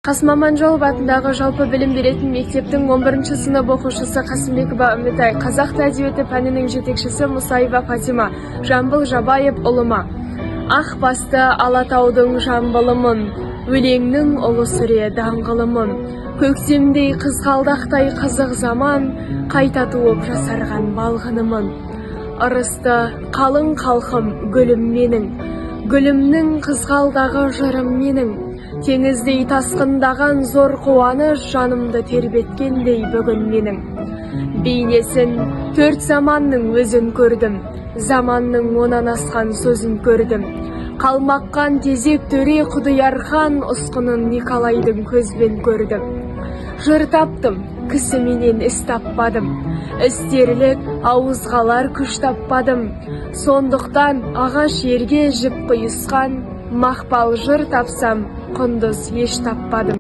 Қасым Аманжолов атындағы жалпы білім беретін мектептің 11-ші сынып оқушысы Қасымбекова Үмітай, қазақ тілі әдебиеті пәнінің жетекшісі Мұсаева Фатима, Жамбыл Жабаев ұлыма. Ақ басты Алатаудың жамбылымын, өлеңнің ұлы сүре даңғылымын. Көктемдей қызғалдақтай қызық заман, қайта туып жасарған балғынымын. Ырысты қалың халқым гүлім менің, гүлімнің қызғалдағы жырым менің. Теңіздей тасқындаған зор қуаныш жанымды тербеткендей бүгін менің. Бейнесін төрт заманның өзін көрдім, заманның онан асқан сөзін көрдім. Қалмаққан тезек төре Құдиярхан ұсқынын Николайдың көзбен көрдім. Жыр таптым, кісіменен іс таппадым, істерлік ауызғалар күш таппадым. Сондықтан ағаш ерге жіп құйысқан, мақпал жыр тапсам, құндыз еш таппадым.